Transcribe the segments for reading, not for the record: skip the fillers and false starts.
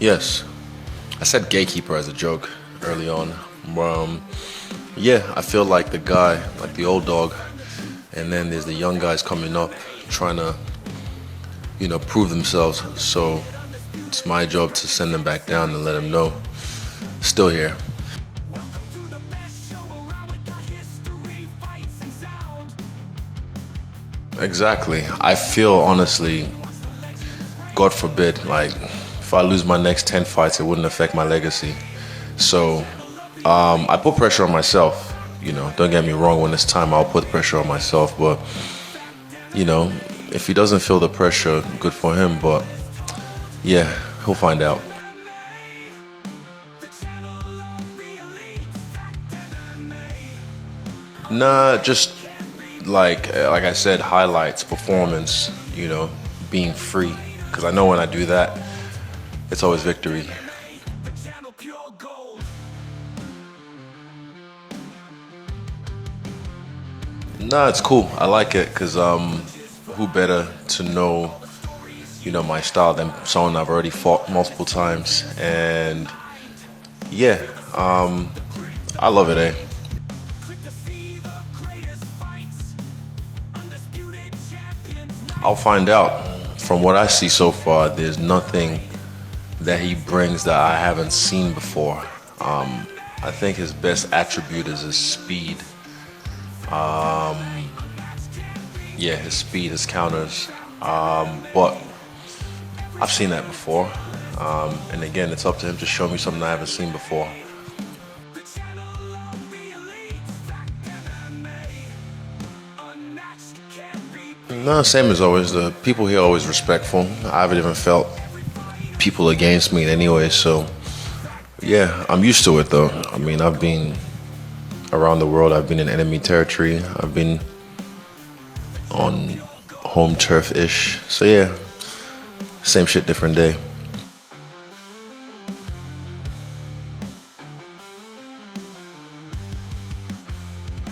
Yes. I said gatekeeper as a joke early on. Yeah, I feel like the guy, like the old dog, and then there's the young guys coming up trying to, prove themselves. So it's my job to send them back down and let them know, still here. Exactly. I feel honestly, God forbid, like if I lose my next 10 fights, it wouldn't affect my legacy. So I put pressure on myself. Don't get me wrong, when it's time, I'll put pressure on myself. But, if he doesn't feel the pressure, good for him. But yeah, he'll find out. Nah, just like I said, highlights, performance, being free. Because I know when I do that, it's always victory. Nah, it's cool. I like it because who better to know, my style than someone I've already fought multiple times. And yeah, I love it, eh? I'll find out. From what I see so far, there's nothing that he brings that I haven't seen before. I think his best attribute is his speed. Yeah, his speed, his counters. But I've seen that before. And again, it's up to him to show me something I haven't seen before. No, same as always. The people here are always respectful. I haven't even felt people against me in any way. So, yeah, I'm used to it though. I mean, I've been around the world. I've been in enemy territory. I've been on home turf-ish. So yeah, same shit, different day.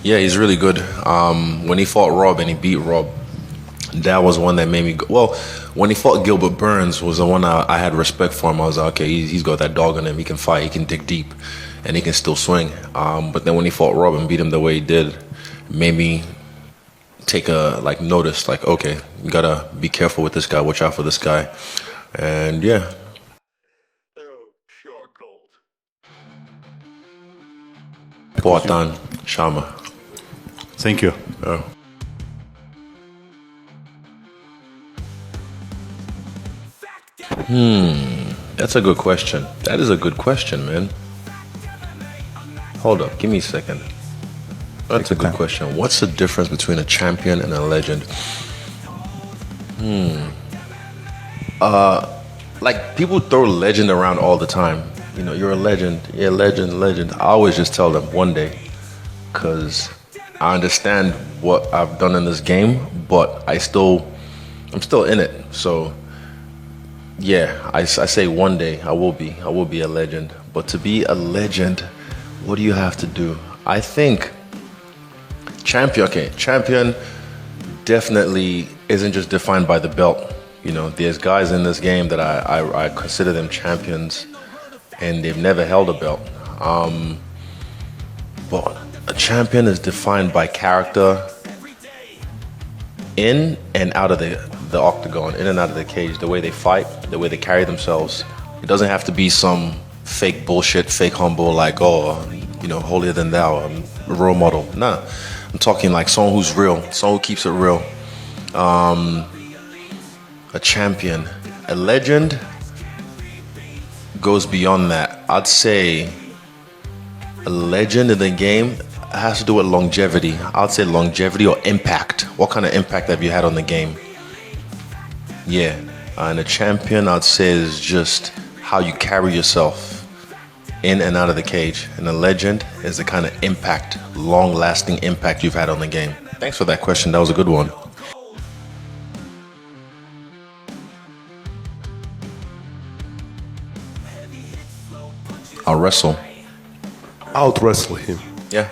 Yeah, he's really good. When he fought Rob and he beat Rob, that was one that made me go. Well, when he fought Gilbert Burns was the one I had respect for him. I was like, okay, he's got that dog in him. He can fight. He can dig deep, and he can still swing. But then when he fought Rob and beat him the way he did, it made me take a notice. Like, okay, you gotta be careful with this guy. Watch out for this guy. And yeah. Poatan Shama. Thank you. Oh. That's a good question. That is a good question, man. Hold up, give me a second. That's a good question. What's the difference between a champion and a legend? Like people throw legend around all the time. You're a legend. Yeah, legend. I always just tell them one day, cause I understand what I've done in this game, but I'm still in it. So yeah, I say one day I will be a legend. But to be a legend, what do you have to do? I think champion definitely isn't just defined by the belt. There's guys in this game that I consider them champions and they've never held a belt. But a champion is defined by character in and out of the octagon, in and out of the cage, the way they fight, the way they carry themselves. It doesn't have to be some fake bullshit, fake humble, like, holier than thou, a role model. Nah, I'm talking like someone who's real, someone who keeps it real. A champion. A legend goes beyond that. I'd say a legend in the game has to do with longevity. I'd say longevity or impact. What kind of impact have you had on the game? Yeah, and a champion, I'd say, is just how you carry yourself in and out of the cage. And a legend is the kind of impact, long-lasting impact you've had on the game. Thanks for that question. That was a good one. I'll wrestle. Out wrestle him. Yeah,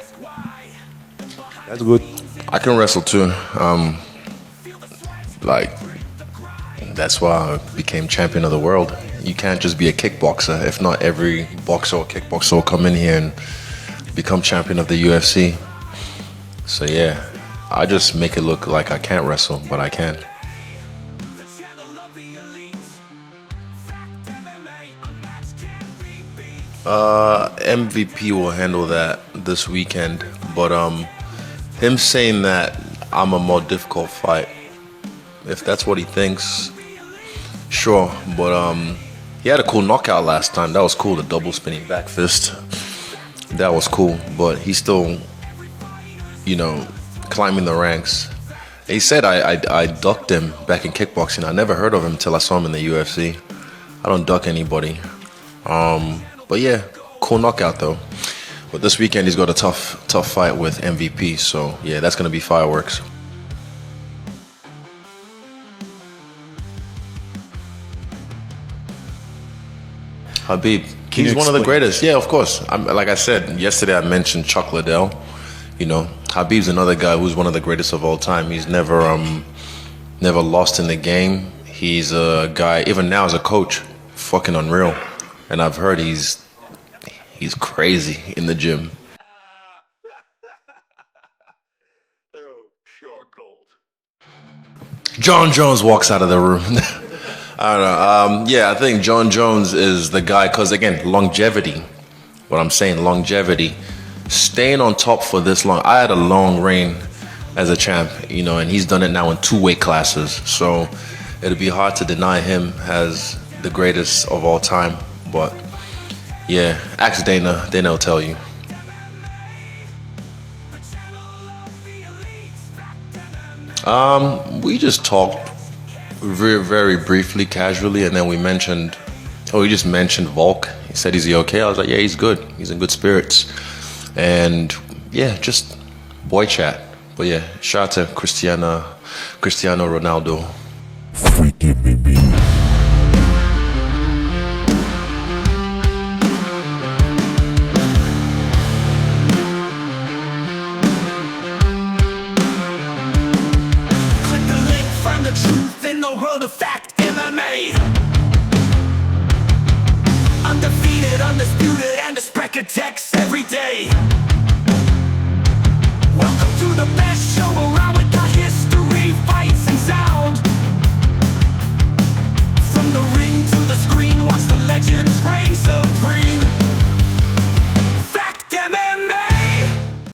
That's good. I can wrestle too. That's why I became champion of the world. You can't just be a kickboxer. If not, every boxer or kickboxer will come in here and become champion of the UFC. So yeah, I just make it look like I can't wrestle, but I can. MVP will handle that this weekend, but him saying that I'm a more difficult fight, if that's what he thinks, sure. But he had a cool knockout last time. That was cool. The double spinning back fist. That was cool. But he's still, climbing the ranks. He said I ducked him back in kickboxing. I never heard of him until I saw him in the UFC. I don't duck anybody. But yeah, cool knockout though. But this weekend he's got a tough fight with MVP. So yeah, that's gonna be fireworks. Habib, he's one of the greatest. Yeah, of course. Like I said yesterday, I mentioned Chuck Liddell. Habib's another guy who's one of the greatest of all time. He's never lost in the game. He's a guy, even now as a coach, fucking unreal. And I've heard he's crazy in the gym. Jon Jones walks out of the room. I don't know. I think Jon Jones is the guy because, again, longevity. What I'm saying, longevity. Staying on top for this long. I had a long reign as a champ, and he's done it now in 2 weight classes. So it'll be hard to deny him as the greatest of all time. But yeah, ask Dana. Dana will tell you. We just talked very, very briefly, casually, and then we just mentioned Volk. He said, "Is he okay?" I was like, "Yeah, he's good. He's in good spirits." And yeah, just boy chat. But yeah, shout out to Cristiano Ronaldo. Freaky baby. Click the link, find the truth in the world of fact MMA. Undefeated, undisputed, and it's record text every day. Welcome to the best show.